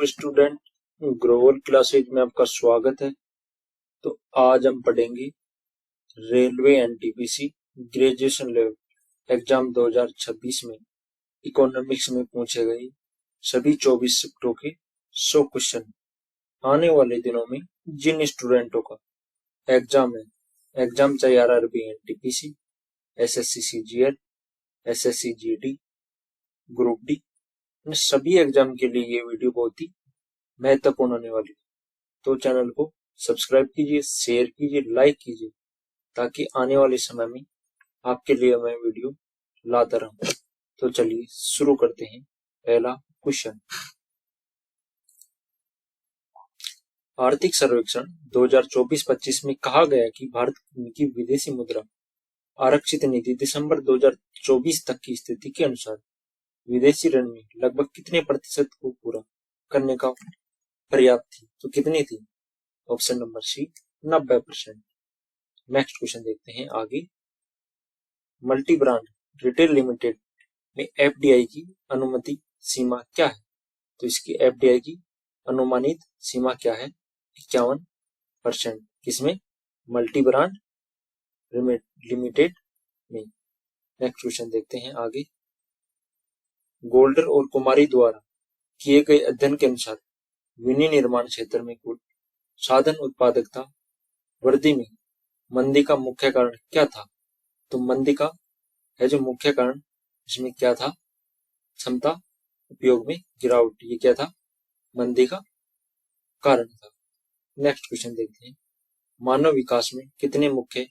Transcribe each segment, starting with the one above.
Student, Grover classes में आपका स्वागत है। तो आज हम पढ़ेंगे railway NTPC graduation level exam 2026 में इकोनॉमिक्स में पूछे गए सभी 24 शिफ्टों के 100 क्वेश्चन। आने वाले दिनों में जिन स्टूडेंटों का एग्जाम चाहे RRB NTPC, SSC CGL, SSC GD, group D, सभी एग्जाम के लिए ये वीडियो बहुत ही महत्वपूर्ण होने वाली है। तो चैनल को सब्सक्राइब कीजिए, शेयर कीजिए, लाइक कीजिए, ताकि आने वाले समय में आपके लिए मैं वीडियो लाता रहूं। तो चलिए शुरू करते हैं। पहला क्वेश्चन, आर्थिक सर्वेक्षण 2024-25 में कहा गया कि भारत की विदेशी मुद्रा आरक्षित नीति दिसंबर 2024 तक की स्थिति के अनुसार विदेशी ऋण में लगभग कितने प्रतिशत को पूरा करने का पर्याप्त थी? तो कितनी थी? Option number C 90%। Next question देखते हैं आगे। मल्टी ब्रांड रिटेल लिमिटेड में एफडीआई की अनुमति सीमा क्या है? तो इसकी एफडीआई की अनुमानित सीमा क्या है? 51%। किसमें? मल्टी ब्रांड लिमिटेड में। नेक्स्ट क्वेश्चन देखते हैं आगे। गोल्डर और कुमारी द्वारा किए गए अध्ययन के अनुसार विनिर्माण क्षेत्र में कुल साधन उत्पादकता वृद्धि में मंदी का मुख्य कारण क्या था? तो मंदी का है जो मुख्य कारण, इसमें क्या था? क्षमता उपयोग में गिरावट। ये क्या था? मंदी का कारण था। नेक्स्ट क्वेश्चन देखते हैं। मानव विकास में कितने मुख्य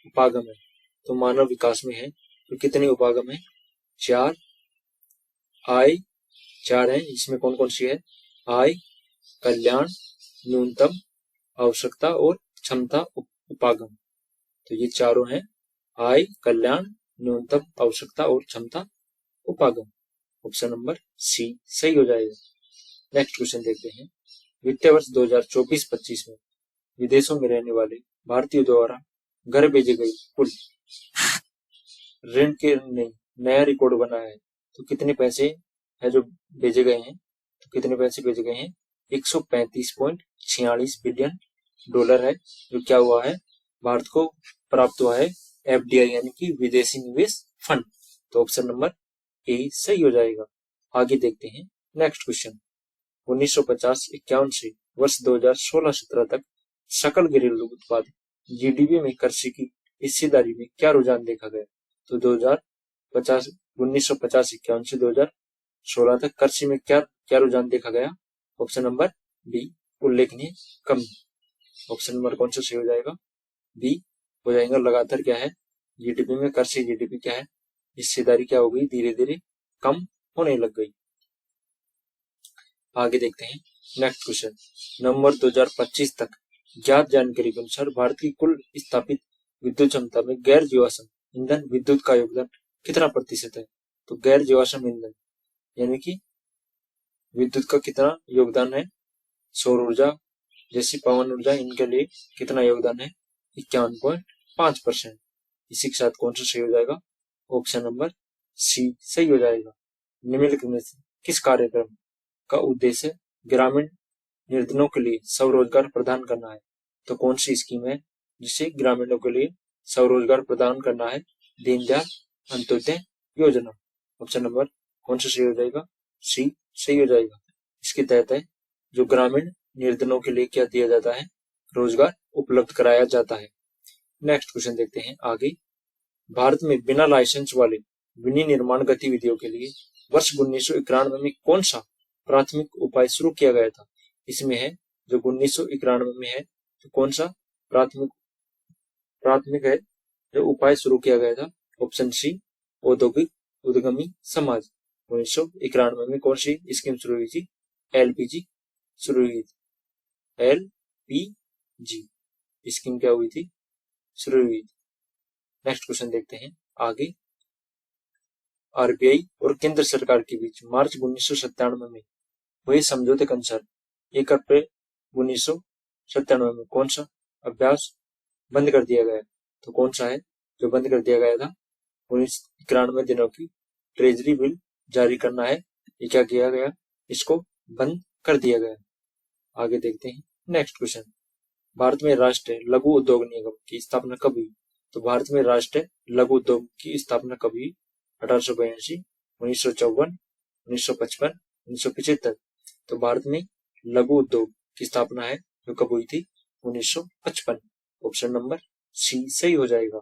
उपागम है? तो मानव विकास में है तो कितने उपागम है? 4। आय 4 है। इसमें कौन कौन सी है? आय, कल्याण, न्यूनतम आवश्यकता और क्षमता उपागम। तो ये चारों हैं, आय, कल्याण, न्यूनतम आवश्यकता और क्षमता उपागम। ऑप्शन नंबर सी सही हो जाएगा। नेक्स्ट क्वेश्चन देखते हैं। वित्तीय वर्ष 2024-25 में विदेशों में रहने वाले भारतीयों द्वारा घर भेजे गए कुल ऋण के नया रिकॉर्ड बनाया है। तो कितने पैसे है जो भेजे गए हैं? तो कितने पैसे भेजे गए हैं? 135.46 बिलियन डॉलर है जो क्या हुआ है? भारत को प्राप्त हुआ है एफडीआई यानी कि विदेशी निवेश फंड। तो ऑप्शन नंबर ए सही हो जाएगा। आगे देखते हैं नेक्स्ट क्वेश्चन। 1950-51 से वर्ष 2016-17 तक सकल घरेलू उत्पाद जीडीपी में कृषि की हिस्सेदारी में क्या रुझान देखा गया? तो 1950-51 से 2016 तक कृषि में क्या रुझान देखा गया? ऑप्शन नंबर बी उल्लेखनीय कमी। ऑप्शन नंबर कौन सा सही हो जाएगा? बी हो जाएगा। लगातार क्या है? जीडीपी में कृषि जीडीपी क्या है? हिस्सेदारी क्या हो गई? धीरे धीरे कम होने लग गई। आगे देखते हैं नेक्स्ट क्वेश्चन। नवंबर 2025 तक ज्ञात जानकारी के अनुसार भारत की कुल स्थापित विद्युत क्षमता में गैर जीवाश्म ईंधन विद्युत का योगदान कितना प्रतिशत है? तो गैर जीवाश्म ईंधन यानी कि विद्युत का कितना योगदान है? सौर ऊर्जा जैसी पवन ऊर्जा, इनके लिए कितना योगदान है? 51.5%। इसी के साथ कौन सा सही हो जाएगा? ऑप्शन नंबर सी सही हो जाएगा। निम्नलिखित में से किस कार्यक्रम का उद्देश्य ग्रामीण निर्धनों के लिए स्वरोजगार प्रदान करना है? तो कौन सी स्कीम है जिसे ग्रामीणों के लिए स्वरोजगार प्रदान करना है? दीनदयाल अंत्योदय योजना। ऑप्शन नंबर कौन सा सही हो जाएगा? सी सही हो जाएगा। इसके तहत है जो ग्रामीण निर्धनों के लिए क्या दिया जाता है? रोजगार उपलब्ध कराया जाता है। नेक्स्ट क्वेश्चन देखते हैं आगे। भारत में बिना लाइसेंस वाले विनिर्माण गतिविधियों के लिए वर्ष 1991 में कौन सा प्राथमिक उपाय शुरू किया गया था? इसमें है जो 1991 में है तो कौन सा प्राथमिक है जो उपाय शुरू किया गया था? ऑप्शन सी औद्योगिक उद्यमी समाज। 1991 में कौन सी स्कीम शुरू हुई थी? एलपीजी शुरू हुई थी। एलपीजी स्कीम क्या हुई थी? शुरू हुई थी। नेक्स्ट क्वेश्चन देखते हैं आगे। आरबीआई और केंद्र सरकार के बीच मार्च 1997 में हुए समझौते के अनुसार 1 अप्रैल 1997 में कौन सा अभ्यास बंद कर दिया गया? तो कौन सा है जो बंद कर दिया गया था? 91 दिनों की ट्रेजरी बिल जारी करना है। ये क्या किया गया? इसको बंद कर दिया गया। आगे देखते हैं नेक्स्ट क्वेश्चन। भारत में राष्ट्रीय लघु उद्योग निगम की स्थापना कब हुई? तो भारत में राष्ट्रीय लघु उद्योग की स्थापना कब हुई? 1882, 1954, 1955, 1975। तो भारत में लघु उद्योग की स्थापना है जो कब हुई थी? 1955। ऑप्शन नंबर सी सही हो जाएगा।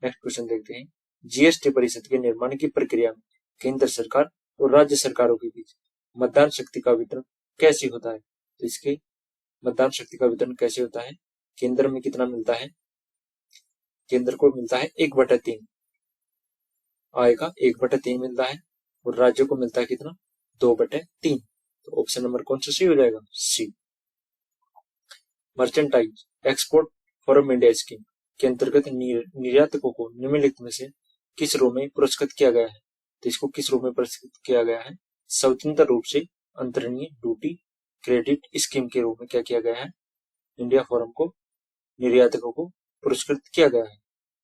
नेक्स्ट क्वेश्चन देखते हैं। जीएसटी परिषद के निर्माण की प्रक्रिया में केंद्र सरकार और राज्य सरकारों के बीच मतदान शक्ति का वितरण कैसे होता है? तो इसके मतदान शक्ति का वितरण कैसे होता है? केंद्र में कितना मिलता है? केंद्र को मिलता है 1/3 आय का 1/3 मिलता है और राज्य को मिलता है कितना? 2/3। तो ऑप्शन नंबर कौन सा सही हो जाएगा? C. Merchandise export from India scheme के अंतर्गत निर्यातकों को निम्नलिखित में से किस रो में पुरस्कृत किया गया है? तो इसको किस रो में पुरस्कृत किया गया है? स्वतंत्र रूप से अंतरणीय ड्यूटी क्रेडिट स्कीम के रूप में क्या किया गया है? इंडिया फोरम को निर्यातकों को पुरस्कृत किया गया है।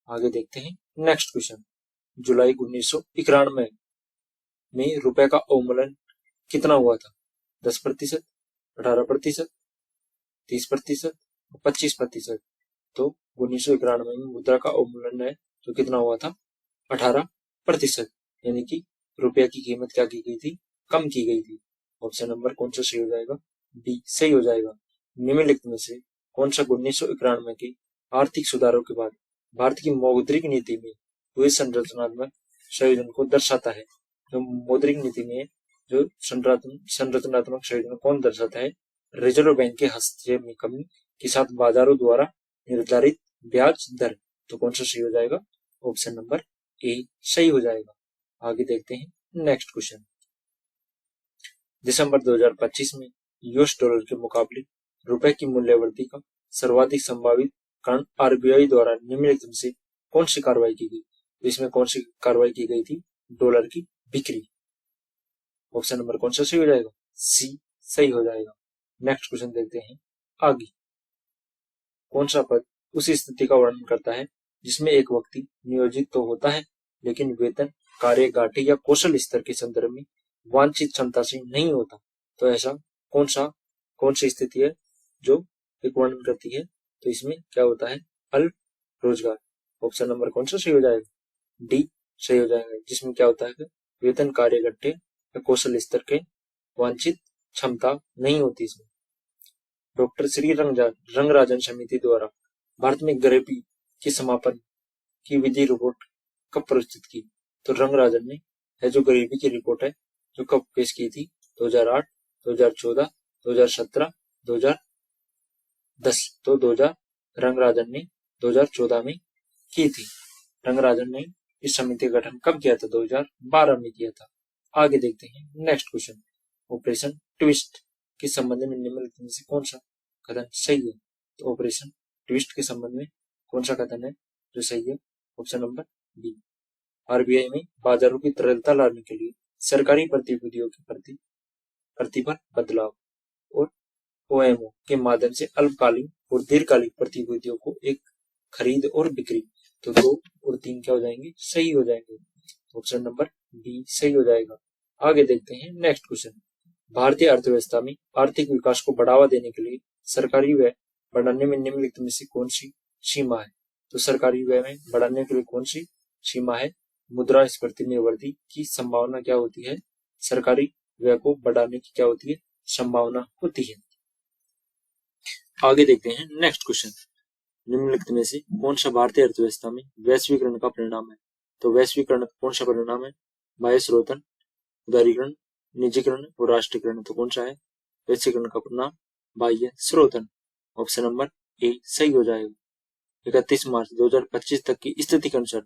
आगे देखते हैं नेक्स्ट क्वेश्चन। जुलाई 1991 में रुपए का अवमूल्यन कितना हुआ था? 10%, 18%, 30%, 25%। तो 1991 में मुद्रा का अवमूल्यन है तो कितना हुआ था? 18%। यानी कि रुपया की कीमत क्या की गई थी? कम की गई थी। ऑप्शन नंबर कौन सा सही हो जाएगा? डी सही हो जाएगा। निम्नलिखित में से कौन सा 1991 के आर्थिक सुधारों के बाद भारत की मौद्रिक नीति में हुए संरचनात्मक संयोजन को दर्शाता है? जो मौद्रिक नीति में जो संरचनात्मक संयोजन कौन दर्शाता है? रिजर्व बैंक के हस्तक्षेप में कमी के साथ बाजारों द्वारा निर्धारित ब्याज दर। तो कौन सा सही हो जाएगा? ऑप्शन नंबर ए सही हो जाएगा। आगे देखते हैं नेक्स्ट क्वेश्चन। दिसंबर 2025 में यूएस डॉलर के मुकाबले रुपए की मूल्यवृद्धि का सर्वाधिक संभावित कारण आरबीआई द्वारा निम्नलिखित में से कौन सी कार्रवाई की गई? तो इसमें कौन सी कार्रवाई की गई थी? डॉलर की बिक्री। ऑप्शन नंबर कौन सा सही हो जाएगा? सी सही हो जाएगा। नेक्स्ट क्वेश्चन देखते हैं आगे। कौन सा पद उस स्थिति का वर्णन करता है जिसमें एक व्यक्ति नियोजित तो होता है लेकिन वेतन, कार्य गाठी या कौशल स्तर के संदर्भ में वांछित क्षमता से नहीं होता? तो ऐसा कौन सी स्थिति है जो एक वर्णन करती है? तो इसमें क्या होता है? अल्प रोजगार। ऑप्शन नंबर कौन सा सही हो जाएगा? डी सही हो जाएगा। जिसमें क्या होता है? वेतन, कार्य गट्टे या कौशल स्तर के वांछित क्षमता नहीं होती इसमें। डॉक्टर श्री रंगराजन समिति द्वारा भारत में गरीबी के समापन की विधि रिपोर्ट कब प्रस्तुत की? तो रंगराजन ने है जो गरीबी की रिपोर्ट है जो कब पेश की थी? 2008, 2014, 2017, 2010। तो रंगराजन ने 2014 में की थी। रंगराजन ने इस समिति का गठन कब किया था? 2012 में किया था। आगे देखते हैं नेक्स्ट क्वेश्चन। ऑपरेशन ट्विस्ट के संबंध में निम्नलिखित में से कौन सा कथन सही है? तो ऑपरेशन ट्विस्ट के संबंध में कौन सा कथन है जो सही है? Option number B. आरबीआई में बाजारों की तरलता लाने के लिए सरकारी प्रतिभूतियों के प्रतिफल बदलाव और ओएमओ के माध्यम से अल्पकालीन और दीर्घकालिक प्रतिभूतियों को एक खरीद और बिक्री। तो 2 और 3 क्या हो जाएंगे? सही हो जाएंगे। ऑप्शन नंबर बी सही हो जाएगा। आगे देखते हैं नेक्स्ट क्वेश्चन। भारतीय अर्थव्यवस्था में आर्थिक विकास को बढ़ावा देने के लिए सरकारी व्यय बढ़ाने में निम्नलिखित में से कौन सी सीमा है? तो सरकारी व्यय में बढ़ाने के लिए कौन सी सीमा है? मुद्रास्फीति में वृद्धि की संभावना क्या होती है? सरकारी व्यय को बढ़ाने की क्या होती है? संभावना होती है। आगे देखते हैं नेक्स्ट क्वेश्चन। निम्नलिखित में से कौन सा भारतीय अर्थव्यवस्था में वैश्वीकरण का परिणाम है? तो वैश्वीकरण कौन सा परिणाम है? बाह्य स्रोतन, उदारीकरण, निजीकरण और राष्ट्रीयकरण। तो कौन सा है? वैश्वीकरण का परिणाम बाह्य स्रोतन। ऑप्शन नंबर ए सही हो जाएगा। 31 मार्च 2025 तक की स्थिति के अनुसार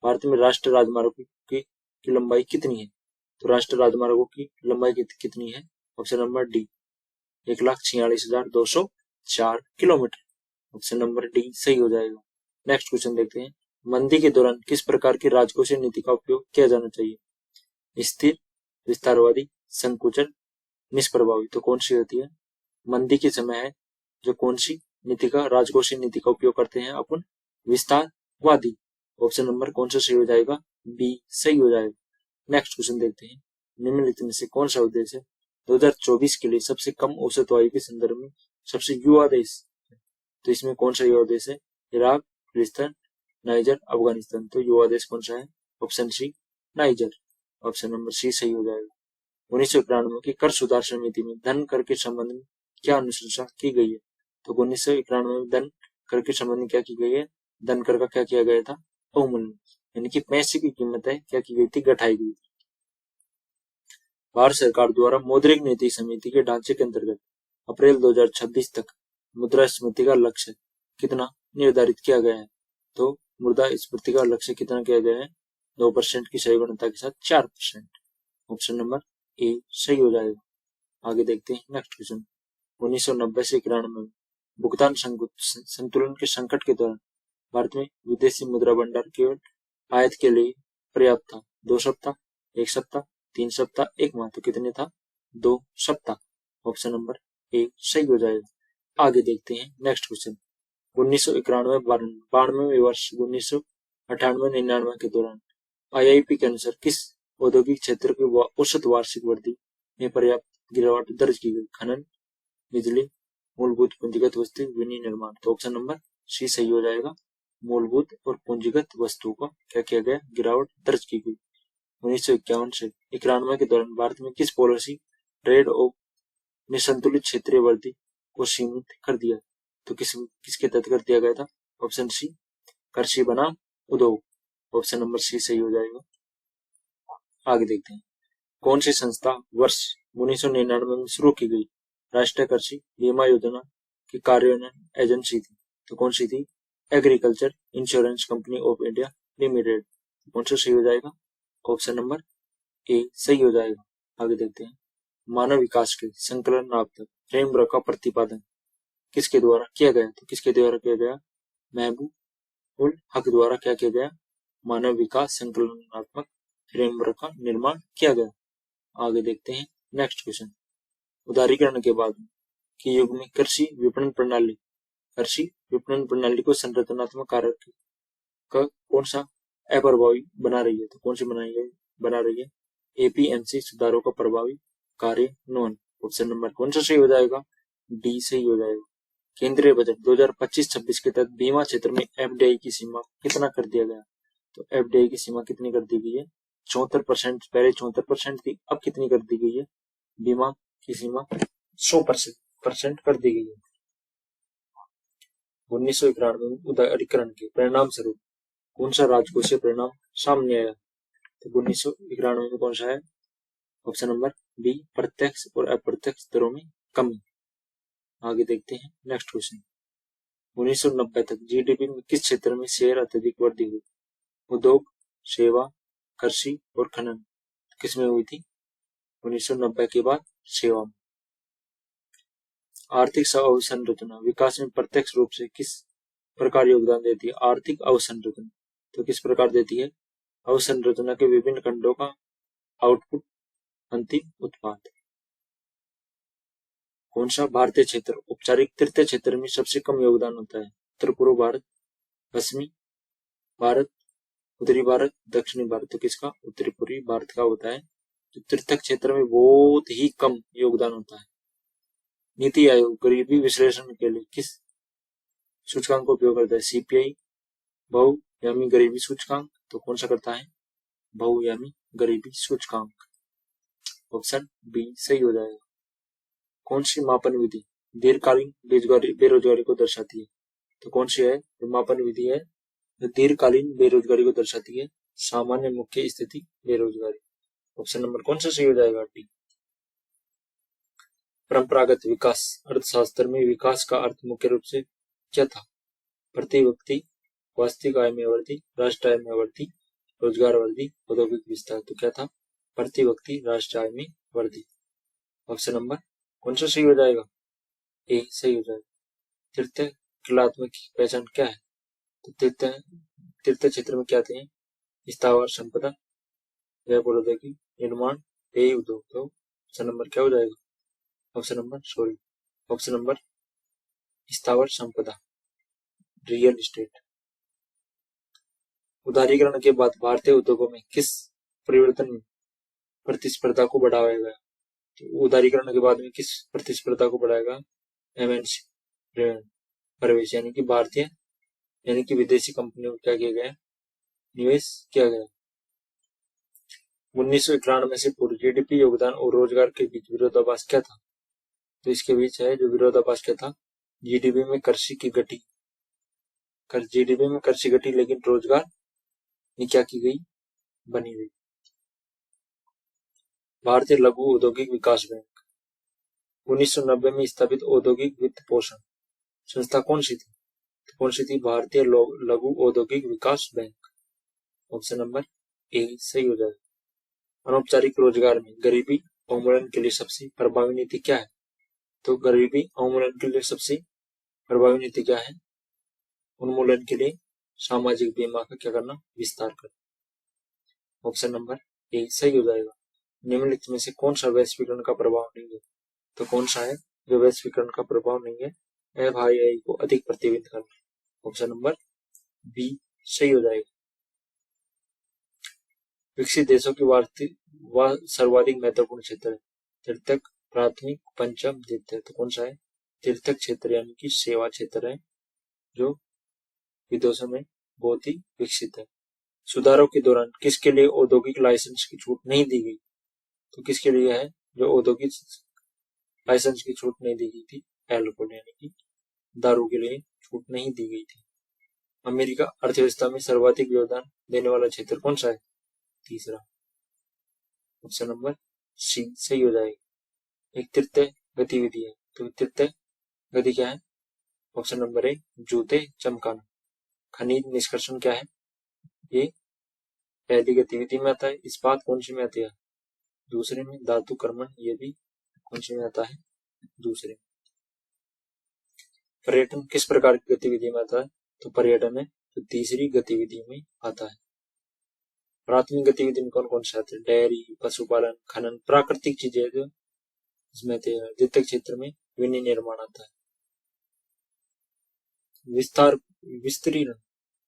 भारत में राष्ट्रीय राजमार्गों की लंबाई कितनी है? तो राष्ट्रीय राजमार्गों की लंबाई कितनी है? Option number D 1,46,204 kilometre. Option number D सही हो जाएगा। नेक्स्ट क्वेश्चन देखते हैं। मंदी के दौरान किस प्रकार की राजकोषीय नीति का उपयोग किया जाना चाहिए? स्थिर, विस्तारवादी, संकुचन, निष्प्रभावी। तो कौन सी होती है? मंदी के समय है जो कौन सी नीति का राजकोषीय नीति का उपयोग करते हैं अपन? विस्तारवादी। ऑप्शन नंबर कौन सा सही हो जाएगा? बी सही हो जाएगा। नेक्स्ट क्वेश्चन देखते हैं। निम्नलिखित में से कौन सा उद्देश्य 2024 के लिए सबसे कम औसत आयु के संदर्भ में सबसे युवा देश, तो इसमें कौन सा युवा देश है? इराक, फिलिस्तीन, नाइजर, अफगानिस्तान। तो युवा देश कौन सा है? Option C Niger. Option number C सही हो जाएगा। 1991 की कर सुधार समिति में धन कर के संबंध में क्या अनुशंसा की गई है? तो 1991 में धन कर के संबंध में क्या की गई है? धन कर का क्या किया गया था? अवमूल्यन, यानी कि पैसे की कीमत है क्या की गई थी? घटाई गई थी। भारत सरकार द्वारा मौद्रिक नीति समिति के ढांचे के अंतर्गत अप्रैल 2026 तक मुद्रास्फीति का लक्ष्य कितना निर्धारित किया गया है? तो मुद्रास्फीति का लक्ष्य कितना किया गया है? 2% की सही गुणवत्ता के साथ 4%। ऑप्शन नंबर ए सही हो जाएगा। आगे देखते हैं नेक्स्ट क्वेश्चन। 1990 से 91 में भुगतान संतुलन के संकट के दौरान भारत में विदेशी मुद्रा भंडार केवल आयात के लिए पर्याप्त था। 2 सप्ताह, 1 सप्ताह, 3 सप्ताह, 1 माह। तो कितने था? 2 सप्ताह। ऑप्शन नंबर ए सही हो जाएगा। आगे देखते हैं नेक्स्ट क्वेश्चन। 1991-92 वर्ष 1998-99 के दौरान IIP के अनुसार किस औद्योगिक क्षेत्र की औसत वार्षिक वृद्धि में पर्याप्त गिरावट दर्ज की गई? खनन, बिजली, मूलभूत पूंजीगत वस्तु, विनिर्माण। तो ऑप्शन नंबर सी सही हो जाएगा। मूलभूत और पूंजीगत वस्तुओं का क्या किया गया? गिरावट दर्ज की गई। 1951 से 91 के दौरान भारत में किस पॉलिसी ट्रेड ऑफ ने संतुलित क्षेत्रीय वृद्धि को सीमित कर दिया? तो किसके तहत कर दिया गया था? ऑप्शन सी कृषि बनाम उद्योग। ऑप्शन नंबर सी सही हो जाएगा। आगे देखते हैं। कौन सी संस्था वर्ष 1999 में शुरू की गई राष्ट्रीय कृषि बीमा योजना की कार्यान्वयन एजेंसी थी? तो कौन सी थी? Agriculture insurance company of India limited. कौन सा सही हो जाएगा? ऑप्शन नंबर ए सही हो जाएगा। आगे देखते हैं। मानव विकास के संकलनात्मक फ्रेमवर्क का प्रतिपादन किसके द्वारा किया गया? तो किसके द्वारा किया गया? महबूब उल हक द्वारा क्या किया गया? मानव विकास संकलनात्मक फ्रेमवर्क का निर्माण किया गया। आगे देखते हैं नेक्स्ट क्वेश्चन। उदारीकरण के बाद के युग में कृषि विपणन प्रणाली को संरचनात्मक कारक का कौन सा अप्रभावी बना रही है? तो कौन सी बना रही है? APMC सुधारों का प्रभावी कार्यान्वयन। ऑप्शन नंबर कौन सा सही हो जाएगा? डी सही हो जाएगा। केंद्रीय बजट 2025-26 के तहत बीमा क्षेत्र में FDI की सीमा कितना कर दिया गया? तो FDI की सीमा कितनी कर दी गई है? 74%। पहले 74% थी, अब कितनी कर दी गई है? बीमा की सीमा 100% कर दी गई है। 1991 में उदारीकरण के परिणाम स्वरूप कौन सा राजकोषीय परिणाम सामने आया? तो 1991 में कौन सा है? ऑप्शन नंबर बी प्रत्यक्ष और अप्रत्यक्ष दरों में कमी। आगे देखते हैं नेक्स्ट क्वेश्चन। 1990 तक GDP में किस क्षेत्र में शेयर अत्यधिक वृद्धि हुई? उद्योग, सेवा, कृषि और खनन। किसमें हुई थी? 1990 के बाद सेवा में। आर्थिक अवसंरचना विकास में प्रत्यक्ष रूप से किस प्रकार योगदान देती है? आर्थिक अवसंरचना तो किस प्रकार देती है? अवसंरचना के विभिन्न खंडों का आउटपुट अंतिम उत्पाद। कौन सा भारतीय क्षेत्र औपचारिक तृतीय क्षेत्र में सबसे कम योगदान होता है? उत्तर पूर्व भारत, पश्चिमी भारत, उत्तरी भारत, दक्षिणी भारत। तो किसका? उत्तरी पूर्वी भारत का होता है। तो तृतीय क्षेत्र में बहुत ही कम योगदान होता है। नीति आयोग गरीबी विश्लेषण के लिए किस सूचकांक का उपयोग करता है? CPI बहुआयामी गरीबी सूचकांक। तो कौन सा करता है? बहुआयामी गरीबी सूचकांक। ऑप्शन बी सही हो जाएगा। कौन सी मापन विधि दीर्घकालीन बेरोजगारी को दर्शाती है? तो कौन सी है मापन विधि है जो दीर्घकालीन बेरोजगारी को दर्शाती है? सामान्य मुख्य स्थिति बेरोजगारी। ऑप्शन नंबर कौन सा सही हो जाएगा? डी। परंपरागत विकास अर्थशास्त्र में विकास का अर्थ मुख्य रूप से क्या था? प्रति व्यक्ति वास्तविक आय में वृद्धि, राष्ट्र आय में वृद्धि, रोजगार वृद्धि, औद्योगिक विस्तार। तो क्या था? प्रति व्यक्ति राष्ट्र आय में वृद्धि। ऑप्शन नंबर कौन सा सही हो जाएगा? ए सही हो जाएगा। तृतीय कलात्मक की पहचान क्या है? तो तृतीय क्षेत्र में क्या थे? स्थावर संपदा, जैव प्रौद्योगिकी, निर्माण, पेय उद्योग। तो ऑप्शन नंबर क्या हो जाएगा? ऑप्शन नंबर स्थावर संपदा, रियल एस्टेट। उदारीकरण के बाद भारतीय उद्योगों में किस परिवर्तन में प्रतिस्पर्धा को बढ़ावा गया? तो उदारीकरण के बाद में किस प्रतिस्पर्धा को बढ़ाएगा? एमएनसी प्रवेश, यानी कि भारतीय यानी कि विदेशी कंपनियों में क्या किया गया? निवेश किया गया। 1991 से पूर्व जीडीपी योगदान और रोजगार के बीच विरोधाभास क्या था? तो इसके बीच है जो विरोधाभास क्या था? जीडीपी में कृषि की घटी, जीडीपी में कृषि घटी, लेकिन रोजगार में क्या की गई? बनी गई। भारतीय लघु औद्योगिक विकास बैंक 1990 में स्थापित औद्योगिक वित्त पोषण संस्था कौन सी थी? तो कौन सी थी? भारतीय लघु औद्योगिक विकास बैंक। ऑप्शन नंबर ए सही हो जाएगा। अनौपचारिक रोजगार में गरीबी उन्मूलन के लिए सबसे प्रभावी नीति क्या है? तो गरीबी उन्मूलन के लिए सबसे प्रभावी नीति क्या है? उन्मूलन के लिए सामाजिक बीमा का क्या करना? विस्तार करना। ऑप्शन नंबर ए सही हो जाएगा। निम्नलिखित में से कौन सा वैश्वीकरण का प्रभाव नहीं है? तो कौन सा है जो वैश्वीकरण का प्रभाव नहीं है? एफआईआई को अधिक प्रतिबिंबित करना। ऑप्शन नंबर बी सही हो जाएगा। विकसित देशों की सर्वाधिक महत्वपूर्ण क्षेत्र है तृतीयक, प्राथमिक, पंचम, द्वितीय। तो कौन सा है? तृतीयक क्षेत्र यानी कि सेवा क्षेत्र है जो विदेशों में बहुत ही विकसित है। सुधारों के दौरान किसके लिए औद्योगिक लाइसेंस की छूट नहीं दी गई? तो किसके लिए है जो औद्योगिक लाइसेंस की छूट नहीं दी गई थी? एल्कोहल यानी कि दारू के लिए छूट नहीं दी गई थी। अमेरिका अर्थव्यवस्था में सर्वाधिक योगदान देने वाला क्षेत्र कौन सा है? तीसरा, ऑप्शन नंबर सी सही हो जाएगा। एक तृतीय गतिविधि है, तो तृतीय गति क्या है? ऑप्शन नंबर ए जूते चमकाना। खनिज निष्कर्षण क्या है? ये पहली गतिविधि में आता है। इस्पात कौन सी में आती है? दूसरे में। धातु कर्मण ये भी कौन सी में आता है? दूसरे। पर्यटन किस प्रकार की गतिविधि में आता है? तो पर्यटन है तो तीसरी गतिविधि में आता है। प्राथमिक गतिविधि में कौन कौन से आते हैं? डेयरी, पशुपालन, खनन, प्राकृतिक चीजें जो इसमें आते हैं। द्वितीय क्षेत्र में विनिर्माण आता है। विस्तीर्ण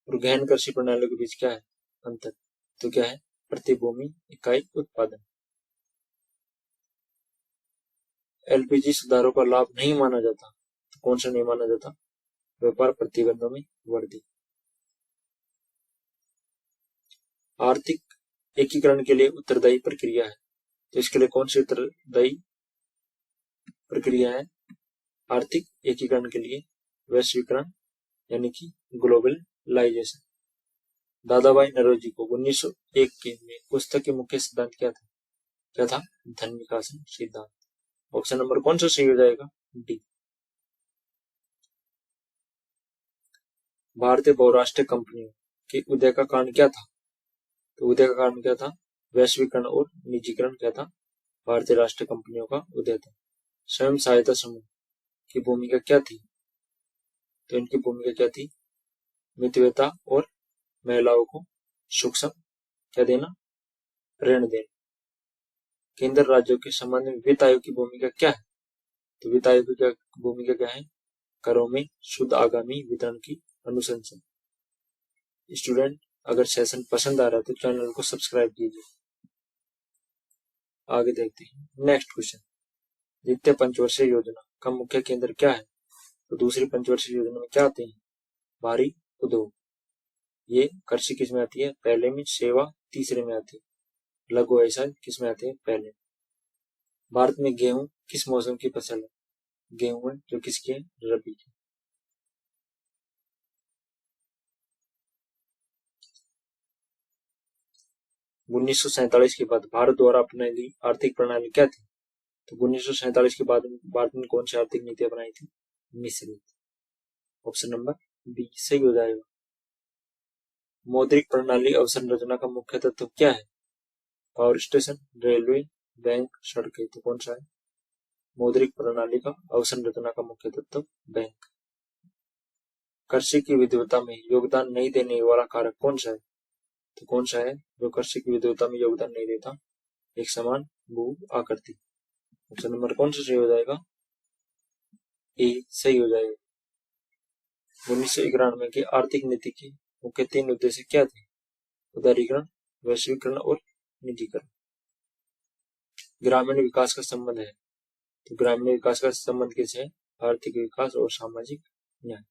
और गहन कृषि प्रणालियों के बीच क्या है अंतर? तो क्या है? प्रति भूमि इकाई उत्पादन। एलपीजी सुधारों का लाभ नहीं माना जाता, तो कौन सा नहीं माना जाता? व्यापार प्रतिबंधों में वृद्धि। आर्थिक एकीकरण के लिए उत्तरदायी प्रक्रिया है, तो इसके लिए कौन सी उत्तरदायी प्रक्रिया है? आर्थिक एकीकरण के लिए वैश्वीकरण यानी कि ग्लोबलाइजेशन। दादाभाई नौरोजी को 1901 के में पुस्तक के मुख्य सिद्धांत क्या था? क्या था? धन विकासन सिद्धांत। ऑप्शन नंबर कौन सा सही हो जाएगा? डी। भारतीय बहुराष्ट्रीय कंपनियों के उदय का कारण क्या था? तो उदय का कारण क्या था? वैश्वीकरण और निजीकरण क्या था? भारतीय राष्ट्रीय कंपनियों का उदय था। स्वयं सहायता समूह की भूमिका क्या थी? तो इनकी भूमिका क्या थी? मितव्ययता और महिलाओं को सूक्ष्म क्या देना? ऋण देना। केंद्र राज्यों के संबंध में वित्त आयोग की भूमिका क्या है? तो वित्त आयोग की भूमिका क्या है? करों में शुद्ध आगामी वितरण की अनुशंसा। स्टूडेंट अगर सेशन पसंद आ रहा है तो चैनल को सब्सक्राइब कीजिए। आगे देखते हैं नेक्स्ट क्वेश्चन। द्वितीय पंचवर्षीय योजना का मुख्य केंद्र क्या है? तो दूसरी पंचवर्षीय योजना में क्या आते हैं? भारी उद्योग। ये कृषि किस में आती है? पहले में। सेवा तीसरे में आती है। लघु व्यवसाय किस में आते हैं? पहले। भारत में गेहूं किस मौसम की फसल है? गेहूं है जो किसकी है? रबी की। उन्नीस के बाद भारत द्वारा अपनाई गई आर्थिक प्रणाली क्या थी? तो 1947 के बाद भारत ने कौन सी आर्थिक नीतियां बनाई थी? मिश्रित। ऑप्शन नंबर बी सही हो जाएगा। मौद्रिक प्रणाली अवसंरचना का मुख्य तत्व क्या है? पावर स्टेशन, रेलवे, बैंक, सड़कें। तो कौन सा है? मौद्रिक प्रणाली का अवसंरचना का मुख्य तत्व बैंक। कृषि की विविधता में योगदान नहीं देने वाला कारक कौन सा है? तो कौन सा है जो कृषि की विविधता में योगदान नहीं देता? एक समान भू आकृति। ऑप्शन नंबर कौन सा सही हो जाएगा? ए सही हो जाएगा। 1991 की आर्थिक नीति के मुख्य 3 उद्देश्य क्या थे? उदारीकरण, वैश्वीकरण और निजीकरण। ग्रामीण विकास का संबंध है? तो ग्रामीण विकास का संबंध किससे है? आर्थिक विकास और सामाजिक न्याय।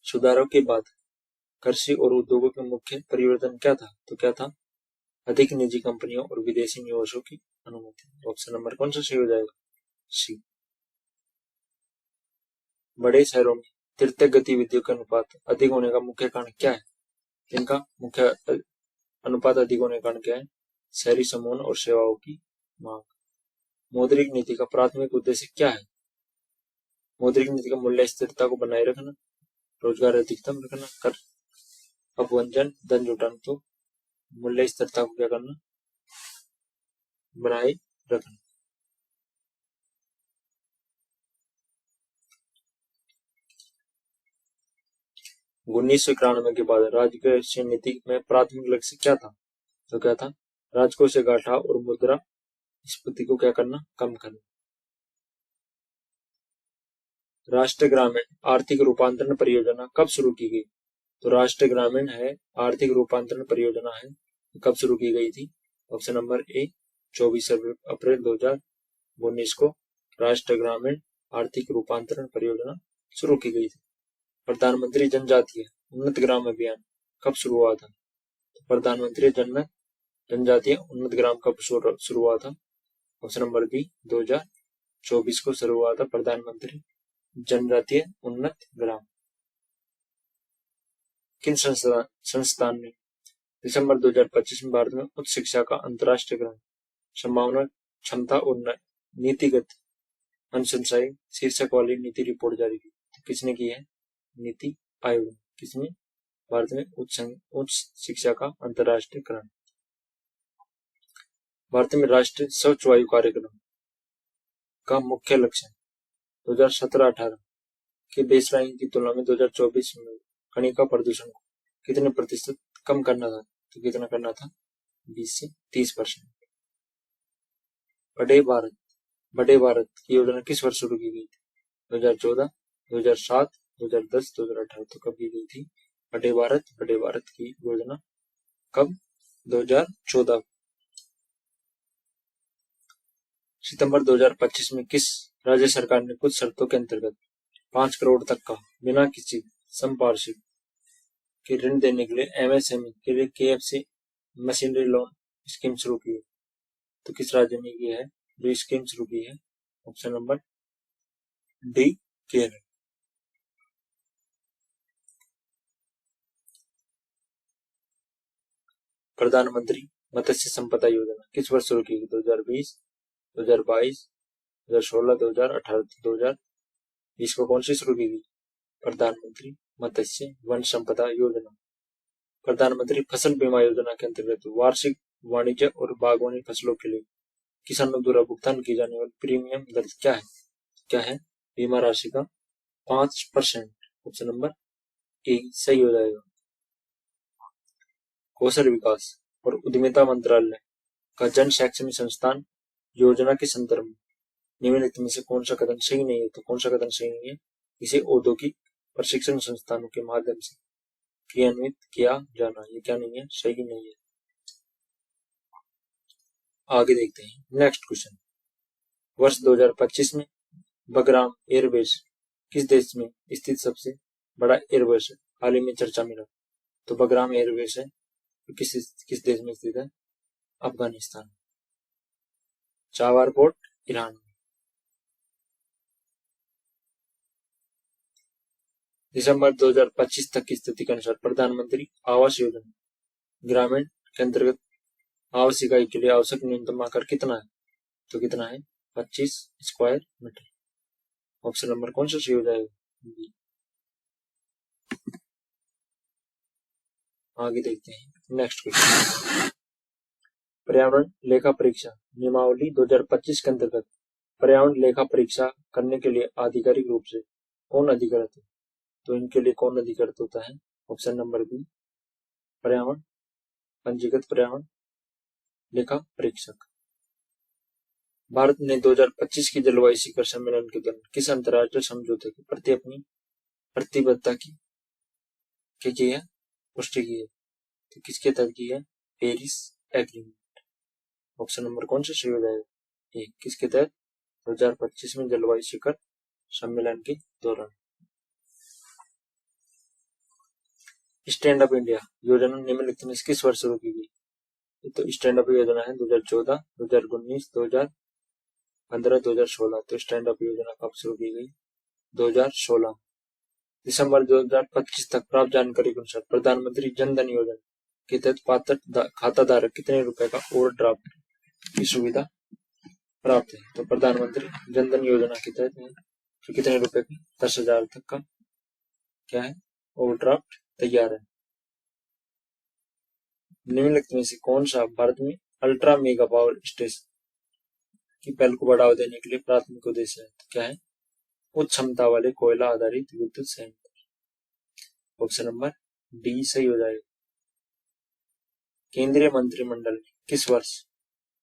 सुधारों के बाद कृषि और उद्योगों के मुख्य परिवर्तन क्या था? तो क्या था? अधिक निजी कंपनियों और विदेशी निवेशों की अनुमति। ऑप्शन नंबर कौन सा सही हो जाएगा? सी। बड़े शहरों में तीर्थक गतिविधियों का अनुपात अधिक होने का मुख्य कारण क्या है? इनका मुख्य अनुपात अधिक होने का कारण क्या है? शहरी समूह और सेवाओं की मांग। मौद्रिक नीति का प्राथमिक उद्देश्य क्या है? मौद्रिक नीति का मूल्य स्थिरता को बनाए रखना, रोजगार अधिकतम रखना, कर अपवंचन, धन जुटाना। तो मूल्य स्थिरता को क्या करना? बनाए रखना। उन्नीस सौ इक्यानवे के बाद राजकोषीय नीति में प्राथमिक लक्ष्य क्या था? तो क्या था? राजकोषीय घाटा और मुद्रा स्फीति को क्या करना? कम करना। राष्ट्रीय ग्रामीण आर्थिक रूपांतरण परियोजना कब शुरू की गई? तो राष्ट्रीय ग्रामीण है आर्थिक रूपांतरण परियोजना है, कब शुरू की गई थी? ऑप्शन नंबर ए 24 अप्रैल 2019 को राष्ट्रीय ग्रामीण आर्थिक रूपांतरण परियोजना शुरू की गई थी। प्रधानमंत्री जनजातीय उन्नत ग्राम अभियान कब शुरू हुआ था? तो प्रधानमंत्री जनजातीय उन्नत ग्राम कब शुरू हुआ था? ऑप्शन नंबर बी 2024 को शुरू हुआ था प्रधानमंत्री जनजातीय उन्नत ग्राम। किन संस्थान ने दिसंबर 2025 में भारत में उच्च शिक्षा का अंतर्राष्ट्रीय ग्रहण संभावना, क्षमता और नीतिगत अनुशंसाएं शीर्षक वाली नीति रिपोर्ट जारी की? तो किसने की है? नीति आयोग। किसमें? भारत में उच्च शिक्षा का अंतर्राष्ट्रीय ग्रहण। भारत में राष्ट्रीय स्वच्छ वायु कार्यक्रम का मुख्य लक्ष्य 2017-18 के बेसलाइन की तुलना में 2024 में कणिका प्रदूषण को कितने प्रतिशत कम करना था? तो कितना करना था? 20 से 30%। बड़े भारत की योजना किस वर्ष शुरू की गई थी? 2014, 2007, 2010, 2018। तो कब की गई थी बड़े भारत की योजना? कब? 2014। सितंबर 2025 में किस राज्य सरकार ने कुछ शर्तों के अंतर्गत 5 करोड़ तक का बिना किसी संपार्श्विक के ऋण देने के लिए एमएसएमई के लिए केएफसी मशीनरी लोन स्कीम शुरू की है? तो किस राज्य ने की है जो स्कीम शुरू की है? Option number D Kerala. प्रधानमंत्री मत्स्य संपदा योजना किस वर्ष शुरू की गई? 2020, 2022, 2016, 2018। 2020 को कौन सी शुरू की गई? प्रधानमंत्री मत्स्य वन संपदा योजना। प्रधानमंत्री फसल बीमा योजना के अंतर्गत वार्षिक वाणिज्य और बागवानी फसलों के लिए किसानों द्वारा भुगतान की जाने वाली प्रीमियम दर क्या है? क्या है? बीमा राशि का 5%। ऑप्शन नंबर ए सही हो जाएगा। कौशल विकास और उद्यमिता मंत्रालय का जन शैक्षणिक संस्थान योजना के संदर्भ में निम्नलिखित में से कौन सा कदम सही नहीं है? तो कौन सा कदम सही नहीं है? इसे औद्योगिक प्रशिक्षण संस्थानों के माध्यम से क्रियान्वित किया जाना, ये क्या नहीं है? सही नहीं है। आगे देखते हैं नेक्स्ट क्वेश्चन। वर्ष 2025 में बगराम एयरबेस किस देश में स्थित सबसे बड़ा एयरबेस है? हाल ही में चर्चा में रहा। तो बगराम एयरबेस है किस देश में स्थित है? अफगानिस्तान। चावार पोर्ट ईरान में। दिसंबर 2025 तक की स्थिति के अनुसार प्रधानमंत्री आवास योजना ग्रामीण के अंतर्गत आवास इकाई के लिए आवश्यक न्यूनतम आकार कितना है? तो कितना है? 25 स्क्वायर मीटर। ऑप्शन नंबर कौन सा सही हो जाएगा? आगे देखते हैं नेक्स्ट क्वेश्चन। पर्यावरण लेखा परीक्षा नियमावली 2025 के अंतर्गत पर्यावरण लेखा परीक्षा करने के लिए आधिकारिक रूप से कौन अधिकृत है? तो इनके लिए कौन अधिकृत होता है? ऑप्शन नंबर बी पर्यावरण पंजीकृत पर्यावरण लेखा परीक्षक। भारत ने 2025 की जलवायु शिखर सम्मेलन के दौरान किस अंतर्राष्ट्रीय समझौते के प्रति अपनी प्रतिबद्धता की है? पुष्टि की है। तो किसके तहत की है? Paris agreement. ऑप्शन नंबर कौन सा सही हो जाएगा? ए। किसके तहत? 2025 में जलवायु शिखर सम्मेलन के दौरान। स्टैंड अप इंडिया योजना निम्नलिखित में किस वर्ष शुरू की गई? तो स्टैंड अप योजना है 2014, 2019, 2015, 2016। तो स्टैंड अप योजना कब शुरू की गई? 2016। दिसंबर 2025 तक प्राप्त जानकारी के अनुसार प्रधानमंत्री जन धन योजना के तहत पात्र खाता धारक कितने रुपए का ओवरड्राफ्ट की सुविधा प्राप्त है? तो प्रधानमंत्री जन धन योजना के तहत तो कितने रुपए की? 10,000 तक का क्या है? ओवरड्राफ्ट तैयार है। निम्नलिखित में से कौन सा भारत में अल्ट्रा मेगा पावर स्टेशन की पहल को बढ़ावा देने के लिए प्राथमिक उद्देश्य है? तो क्या है? उच्च क्षमता वाले कोयला आधारित विद्युत संयंत्र। ऑप्शन नंबर डी सही हो जाएगा। केंद्रीय मंत्रिमंडल ने किस वर्ष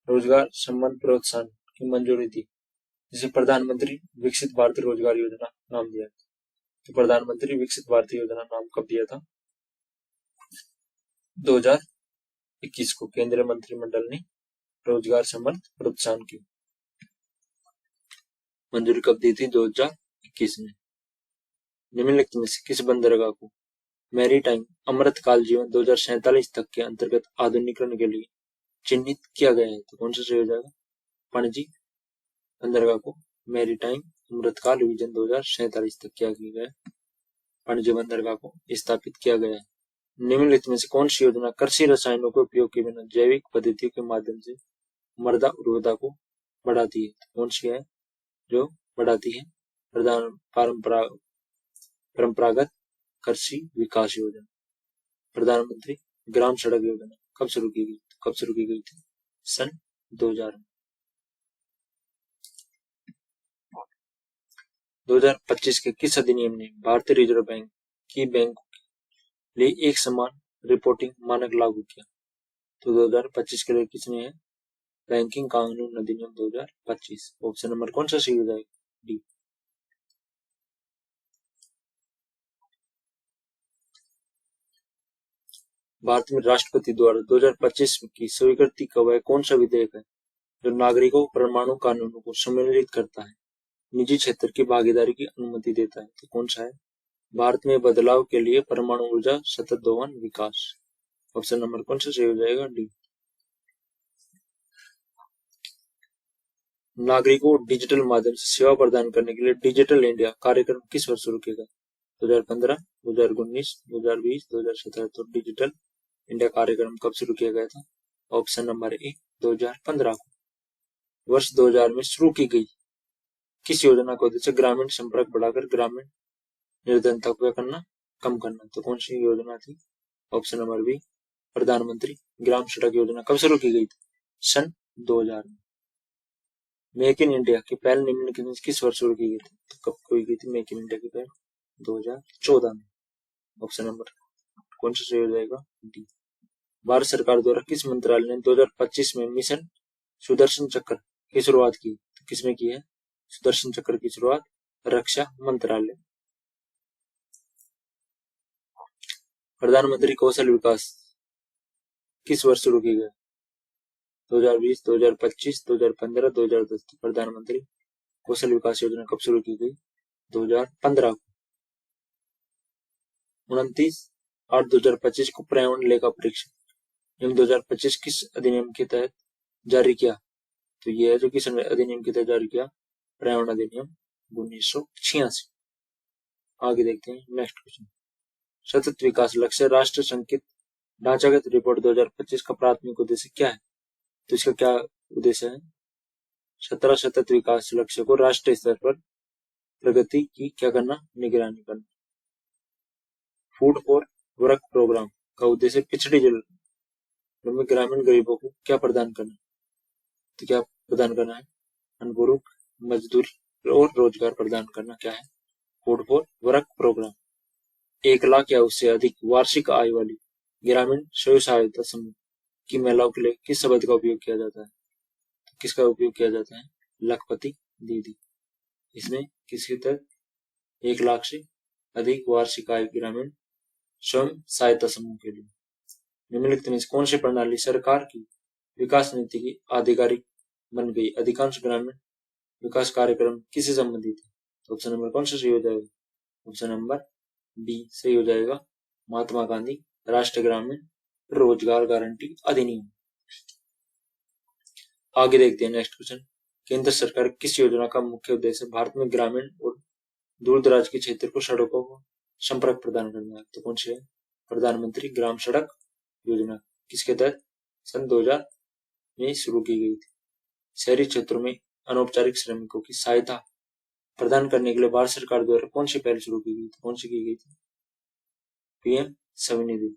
रोजगार संबंध प्रोत्साहन की मंजूरी दी, जिसे प्रधानमंत्री विकसित भारत रोजगार योजना नाम दिया? तो प्रधानमंत्री विकसित भारत योजना नाम कब दिया था? 2021 को केंद्रीय मंत्रिमंडल ने रोजगार संबंध प्रोत्साहन की मंजूरी कब दी थी? 2021 में। निम्नलिखित में से किस बंदरगाह को मैरीटाइम अमृतकाल जीवन 2047 तक के अंतर्गत आधुनिकीकरण के लिए चिन्हित किया गया है? तो कौन सा सही हो जाएगा? पणजी बंदरगाह को मैरीटाइम अमृतकाल विजन 2047 तक किया गया है। पणजी बंदरगाह को स्थापित किया गया है। निम्नलिखित में से कौन सी योजना कृषि रसायनों के उपयोग के बिना जैविक पद्धतियों के माध्यम से मृदा उर्वरता को बढ़ाती है? तो कौन सी है जो बढ़ाती है? परंपरागत कृषि विकास योजना। प्रधानमंत्री ग्राम सड़क योजना कब शुरू की गई? कब शुरू की गई थी? सन 2000 में। 2025 के किस अधिनियम ने भारतीय रिजर्व बैंक की बैंकों के लिए एक समान रिपोर्टिंग मानक लागू किया? तो 2025 के लिए किसने है? बैंकिंग कानून अधिनियम 2025। ऑप्शन नंबर कौन सा सही हो जाएगा? डी। भारत में राष्ट्रपति द्वारा 2025 की स्वीकृति का वह कौन सा विधेयक है जो नागरिकों परमाणु कानूनों को सम्मिलित करता है, निजी क्षेत्र की भागीदारी की अनुमति देता है? तो कौन सा है? भारत में बदलाव के लिए परमाणु ऊर्जा सतत दोहन विकास। ऑप्शन नंबर कौन सा सही हो जाएगा? डी। नागरिकों को डिजिटल माध्यम से सेवा प्रदान करने के लिए डिजिटल इंडिया कार्यक्रम किस वर्ष शुरू किया गया? 2015, 2019, 2020, 2017। तो डिजिटल इंडिया कार्यक्रम कब शुरू किया गया था? ऑप्शन नंबर ए 2015 को। वर्ष 2000 में शुरू की गई किस योजना का उद्देश्य ग्रामीण संपर्क बढ़ाकर ग्रामीण निर्धनता को करना कम करना? तो कौन सी योजना थी? ऑप्शन नंबर बी प्रधानमंत्री ग्राम सड़क योजना कब शुरू की गई थी? सन 2000 में। मेक इन इंडिया की पहल निम्नलिखित में किस वर्ष शुरू की गई थी? तो कब हुई गई थी मेक इन इंडिया की पहल? 2014 में। ऑप्शन नंबर कौन सा सही हो जाएगा? डी। भारत सरकार द्वारा किस मंत्रालय ने 2025 में मिशन सुदर्शन चक्र की शुरुआत की? तो किसमें की है सुदर्शन चक्र की शुरुआत? रक्षा मंत्रालय। प्रधानमंत्री कौशल विकास किस वर्ष शुरू की गई? 2020, 2025, 2015, 2010। प्रधानमंत्री कौशल विकास योजना कब शुरू की गई? 2015 को। 29/8/2025 को पर्यावरण लेखा परीक्षण नियम 2025 किस अधिनियम के तहत जारी किया? तो ये है जो किस अधिनियम के तहत जारी किया? पर्यावरण अधिनियम 1986। आगे देखते हैं नेक्स्ट क्वेश्चन। सतत विकास लक्ष्य राष्ट्र संकित ढांचागत रिपोर्ट 2025 का प्राथमिक उद्देश्य क्या है? तो इसका क्या उद्देश्य है? 17 सतत विकास लक्ष्य को राष्ट्रीय स्तर पर प्रगति की क्या करना? निगरानी करना। फूड फॉर वर्क प्रोग्राम का उद्देश्य पिछड़ी जिलों में ग्रामीण गरीबों को क्या प्रदान करना? तो क्या प्रदान करना है? अनपूरक मजदूरी और रोजगार प्रदान करना। क्या है? Food for work programme. 1 lakh या उससे अधिक वार्षिक आय वाली ग्रामीण स्वयं सहायता समूह की महिलाओं के लिए किस शब्द का उपयोग किया जाता है? तो किसका उपयोग किया जाता है? लखपति दीदी। इसमें किसके तहत? 1 लाख से अधिक वार्षिक आय ग्रामीण स्वयं सहायता समूह के लिए। निम्नलिखित में से कौन सी प्रणाली सरकार की विकास नीति की आधिकारिक बन गई? अधिकांश ग्रामीण विकास कार्यक्रम किससे संबंधित है? तो ऑप्शन नंबर कौन सा सही हो जाएगा? ऑप्शन नंबर बी सही हो जाएगा, महात्मा गांधी राष्ट्रीय ग्रामीण रोजगार गारंटी अधिनियम। आगे देखते हैं नेक्स्ट क्वेश्चन। केंद्र सरकार किस योजना का मुख्य उद्देश्य भारत में ग्रामीण और दूर दराज के क्षेत्र को सड़कों को संपर्क प्रदान करना है? तो कौन सी है? प्रधानमंत्री ग्राम सड़क योजना किसके तहत सन 2000 में शुरू की गई थी? शहरी क्षेत्रों में अनौपचारिक श्रमिकों की सहायता प्रदान करने के लिए भारत सरकार द्वारा कौन सी पहल शुरू की गई थी? कौन सी की गई थी? पीएम स्वनिधि,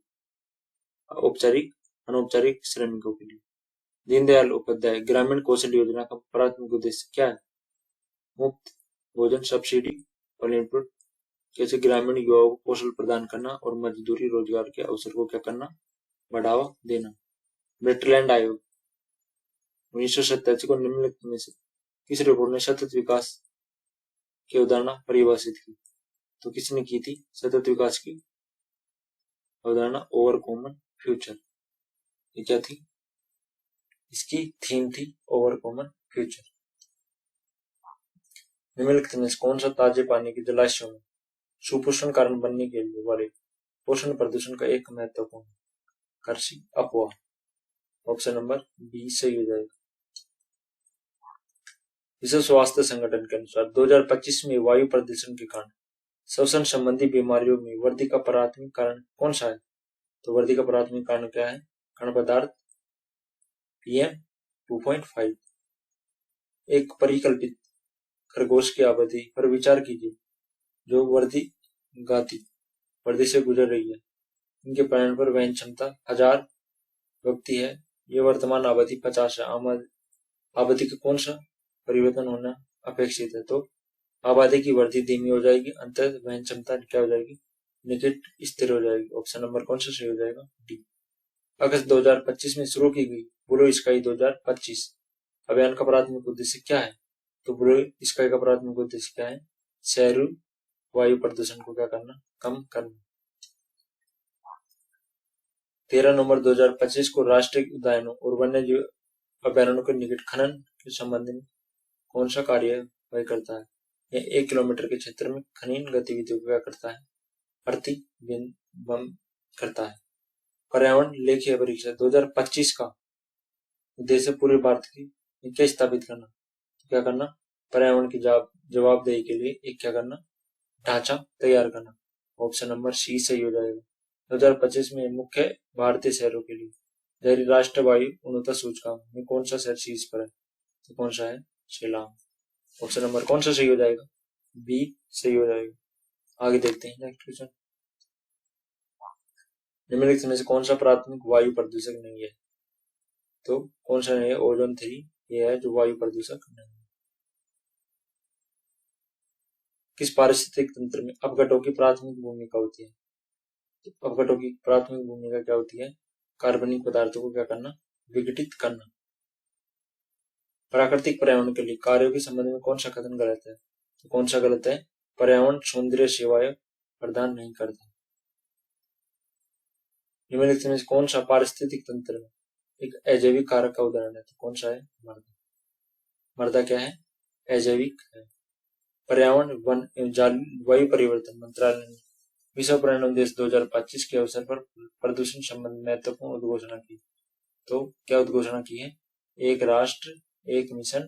औपचारिक अनौपचारिक श्रमिकों के लिए। दीनदयाल उपाध्याय ग्रामीण कौशल योजना का प्राथमिक उद्देश्य क्या है? मुफ्त भोजन सब्सिडी और इनपुट कैसे ग्रामीण युवाओं को कौशल प्रदान करना और मजदूरी रोजगार के अवसर को क्या करना? बढ़ावा देना। ब्रिटलैंड आयोग 1987 को निम्नलिखित में से किस रिपोर्ट ने सतत विकास की अवधारणा परिभाषित की? तो किसने की थी सतत विकास की अवधारणा? Over common future. ये क्या थी? इसकी थीम थी ओवर कॉमन फ्यूचर। निम्नलिखित में से कौन सा ताजे पानी के जलाशयों में सुपोषण कारण बनने के लिए वाले पोषण प्रदूषण का एक महत्वपूर्ण कृषि अपवाह? ऑप्शन नंबर बी सही हो जाएगा। विश्व स्वास्थ्य संगठन के अनुसार 2025 में वायु प्रदूषण के कारण श्वसन संबंधी बीमारियों में वृद्धि का प्राथमिक कारण कौन सा है? तो वृद्धि का प्राथमिक कारण क्या है? कण पदार्थ PM 2.5। एक परिकल्पित खरगोश की आबादी पर विचार कीजिए जो वृद्धि से गुजर रही है। इनके पैमाने पर वहन क्षमता 1000 व्यक्ति है। ये वर्तमान आबादी 50 है। आबादी का कौन सा परिवर्तन होना अपेक्षित है? तो आबादी की वृद्धि धीमी हो जाएगी, अंततः वहन क्षमता क्या हो जाएगी? निकट स्थिर हो जाएगी। ऑप्शन नंबर कौन सा सही हो जाएगा? डी। अगस्त 2025 में शुरू की गई ब्लू स्काई 2025 अभियान का प्राथमिक उद्देश्य क्या है? तो ब्लू स्काई का प्राथमिक उद्देश्य क्या है? शहरी वायु प्रदूषण को क्या करना? कम करना। 13 नवंबर 2025 को राष्ट्रीय उद्यानों और वन्य जीव अभ्यारण्यों के निकट खनन के संबंध में कौन सा कार्यवाही करता है? यह 1 किलोमीटर के क्षेत्र में खनन गतिविधियों को क्या करता है? प्रतिबंध करता है। पर्यावरण लेखीय परीक्षा 2025 का उद्देश्य पूरे भारत की क्या स्थापित करना? तो क्या करना? पर्यावरण की जवाबदेही के लिए एक क्या करना? ढांचा तैयार करना। ऑप्शन नंबर सी सही हो जाएगा। 2025 में मुख्य भारतीय शहरों के लिए जारी राष्ट्रीय वायु गुणवत्ता सूचकांक में कौन सा शहर शीर्ष पर है? तो कौन सा है? शिलांग। ऑप्शन नंबर कौन सा सही हो जाएगा? बी सही हो जाएगा। आगे देखते हैं नेक्स्ट क्वेश्चन। निम्नलिखित में से कौन सा प्राथमिक वायु प्रदूषक नहीं है? तो कौन सा नहीं है? ओजोन 3 ये है जो वायु प्रदूषक नहीं है। किस पारिस्थितिक तंत्र में अपघटों की प्राथमिक भूमिका होती है? तो अपघटों की प्राथमिक भूमिका क्या होती है? कार्बनिक पदार्थों को क्या करना? विघटित करना। प्राकृतिक पर्यावरण के लिए कार्यों के संबंध में कौन सा कथन गलत है? तो कौन सा गलत है? पर्यावरण सौंदर्य सेवाएं प्रदान नहीं करता। निम्नलिखित में कौन सा पारिस्थितिक तंत्र में एक अजैविक कारक का उदाहरण है? तो कौन सा है? मृदा। मृदा क्या है? अजैविक है। पर्यावरण वन एवं जलवायु परिवर्तन मंत्रालय ने विश्व पर्यावरण दिवस 2025 के अवसर पर प्रदूषण संबंधी महत्वपूर्ण उद्घोषणा की। तो क्या उद्घोषणा की है? एक राष्ट्र एक मिशन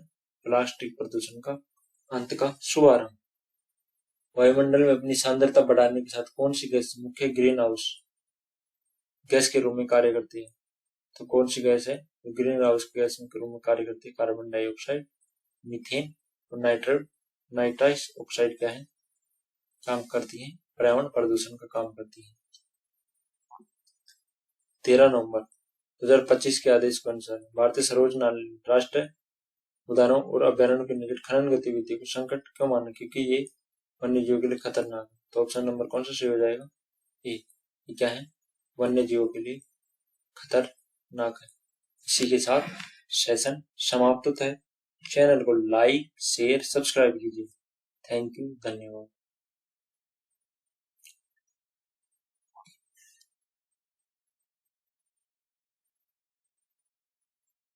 प्लास्टिक प्रदूषण का अंत का शुभारंभ। वायुमंडल में अपनी सांद्रता बढ़ाने के साथ कौन सी गैस मुख्य ग्रीन हाउस गैस के रूप में कार्य करती है? तो कौन सी गैस है ग्रीन हाउस गैस के रूप में कार्य करती है? कार्बन डाइऑक्साइड, मीथेन और नाइट्रस ऑक्साइड क्या है? काम करती है पर्यावरण प्रदूषण का काम करती है। 13 नवंबर 2025 के आदेश के अनुसार भारतीय सर्वोच्च न्यायालय राष्ट्रीय उद्यानों और अभ्यारण्यों के निकट खनन गतिविधि को संकट क्यों माना? क्योंकि ये वन्य जीवों के लिए खतरनाक है। तो ऑप्शन नंबर कौन सा सही हो जाएगा? ये क्या है? वन्य जीवों के लिए खतरनाक है। इसी के साथ सेशन समाप्त होता है। चैनल को लाइक शेयर सब्सक्राइब कीजिए। थैंक यू, धन्यवाद।